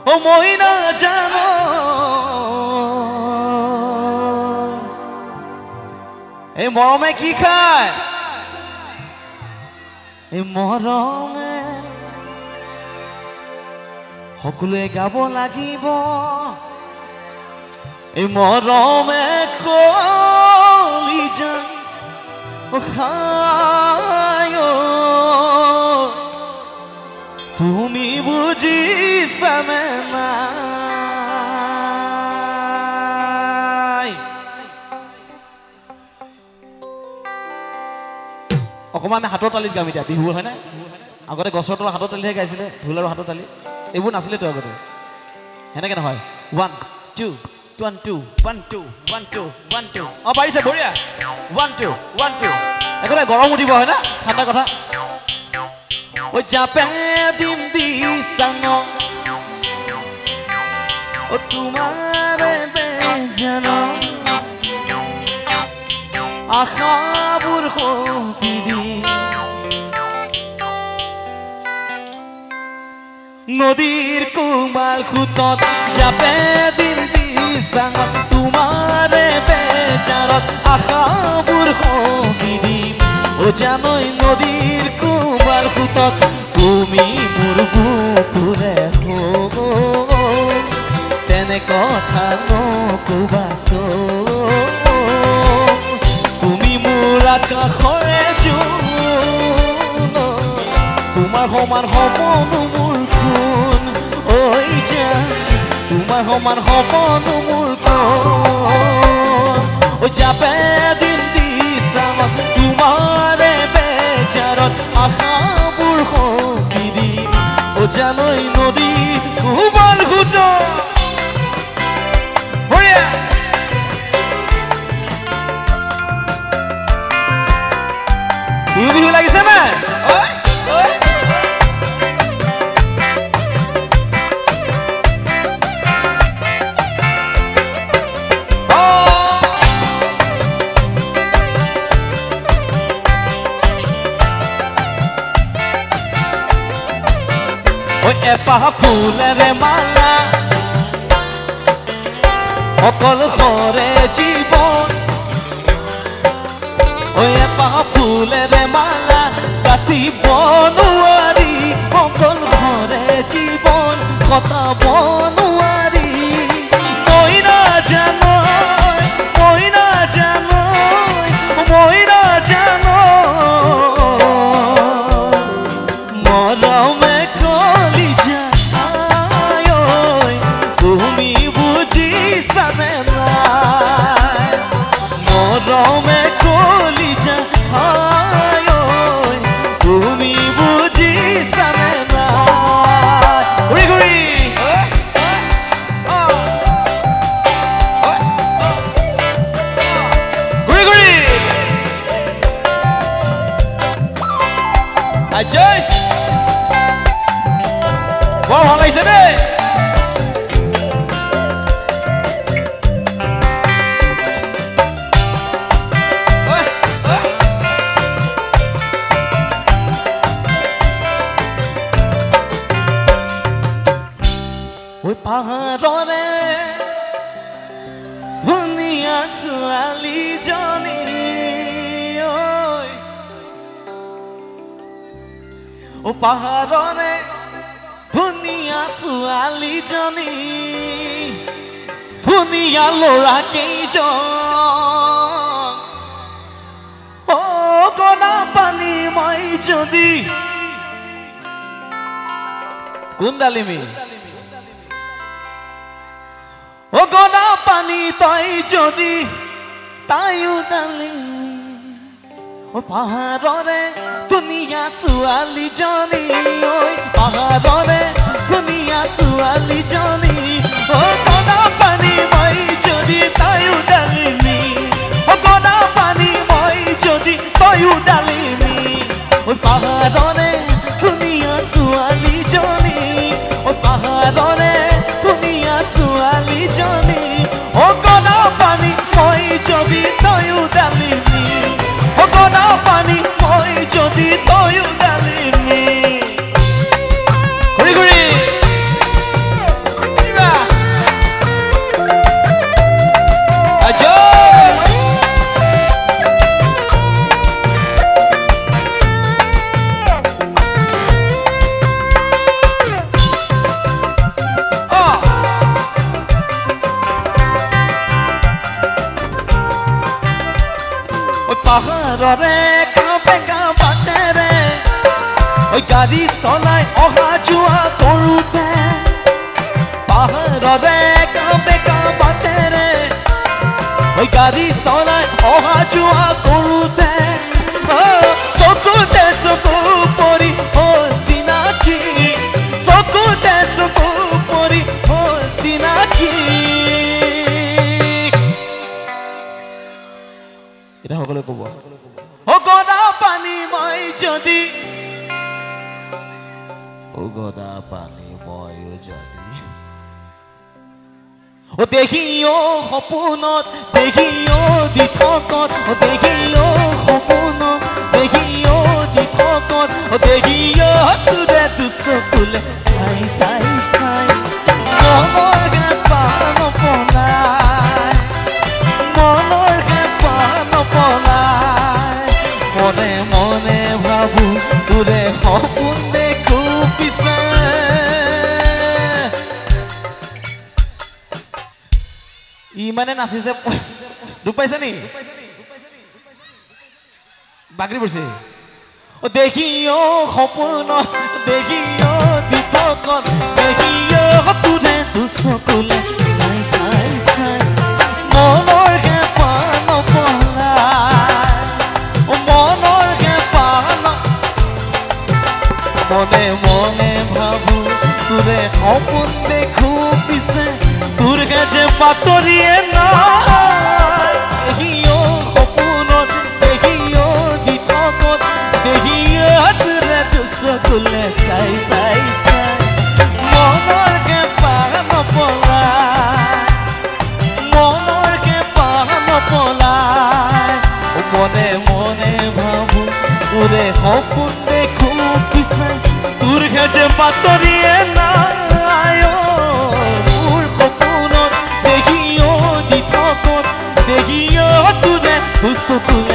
ও মই না জানো এই মৰমে কি খায় এই মৰমে সকলোৱে গাব লাগিব এই মৰমে কলিজা খায় তুমি বুজিছানে নাই অকমান আমি হাতৰ তালিত গাম এতিয়া বিহু হয় নাই আগতে গছৰ তলত হাতৰ তালিহে গাইছিলে ঢোল আৰু হাতৰ তালি এইবোৰ নাছিলে তো আগতে সেনেকে নহয় 1 2 1 2 1 2 1 2 1 2 অ পাৰিছে বঢ়িয়া 1 2 1 2 একদম গৰম উঠিব হয় না ঠাণ্ডা কথা ও যাপে দিম দিছানো ও তোমারে বেজানো আখাবুর হপিদি নদীর কুমাল খুতত যাপে দিম দিছানো তোমারে বেজারত আখাবুর হপিদি ও জানোই নদীর কুমার খুতত তুমি মোর বুকুরে তেনে কথা নকবাস তুমি মোর আকাশৰে জোন তোমাৰ সমান সপনো মোৰ কোন ঐ জান তোমাৰ সমান সপনো মোৰ কোন ও যাপে দিন দিছাম তোমাৰে বেজাৰত আশাবোৰ সপি দিম ও জানৈ নদী কুমাল ঘুট বিহু লাগিছে না এপাহ ফুলেৰে মালা অকল ঘৰে জীৱন এপাহ ফুলেৰে মালা কাটিব নোৱাৰি অকল ঘৰে জীৱন কটাব নোৱাৰি মই নাজানো মই নাজানো মই নাজানো মৰমে কলিজা তুমি বুজিছানে নাই মৰমে কলিজা তুমি বুজিছানে নাই ঘূৰি ঘূৰি ঘূৰি ঘূৰি আজয় বৰ ভাল লাগিছে দেই পাহাৰৰে ধুনীয়া ছোৱালীজনী ও পাহাৰৰে ধুনীয়া ছোৱালীজনী ধুনীয়া ল'ৰা কেইজন ও কণা পানী মই যদি কোন ডালিমী ও গনা পানী তই যদি তাইও ডালিমী ও পাহাৰৰে ধুনীয়া ছোৱালীজনী ঐ পাহাৰৰে ধুনীয়া ছোৱালীজনী ও গনা পানী মই যদি তাইও ডালিমী ও গনা পানী মই যদি তইও ডালিমী ঐ পাহাৰৰে ধুনীয়া ছোৱালীজনী ও পাহাৰৰে ধুনীয়া ছোৱালীজনী ও গনা পানী মই যদি তইও ডালিমী ও গনা পানী মই যদি তইও ডালিমী ঘূৰি ঘূৰি পাহাৰৰে কাপেকা বাটেৰে ঐ গাড়ী চলাই অহা যোৱা কৰোঁতে পাহাৰৰে কাপেকা বাটেৰে ঐ গাড়ী চলাই অহা যোৱা কৰোঁতে চকুতে চকু পৰি হ'ল চিনাকি চকুতে চকু পৰি হ'ল চিনাকি এটা সকলোৱে ক'ব গদা পানী মই যদি গদা পানী মই যদি দেখিও সপোনত দেখিও দিঠকত দেখিও সপোনত দেখিও দিঠকত দেখিও তোৰে দুচকুলে চাই চাই চাই মনৰ হেঁপা নপলাই মনৰ হেঁপা নপলাই মনে মনে ভাবো তোৰে সপোন দেখো পিছে ইমানে নাচিছে দুখ পাইছে নি বাগৰি পৰিছে দেখিও সপোন দেখিও দিঠকত দেখিও তোৰে দুচকুলে চাই চাই চাই মনৰ হেঁপা নপলাই মনৰ হেঁপা মনে মনে ভাবো তোৰে সপোন দেখো পিছে তোৰ কাছে বাতৰিয়ে নাই দেখিও সপোনত দেখিও দিঠকত দেখিও তোৰে দুচকুলে চাই চাই চাই মনৰ হেঁপা নপলাই মনৰ হেঁপা নপলাই মনে মনে ভাবো তোৰে সপোন দেখো পিছে তোৰ কাছে বাতৰিয়ে নাই দেখিও তোৰে দুচকুলে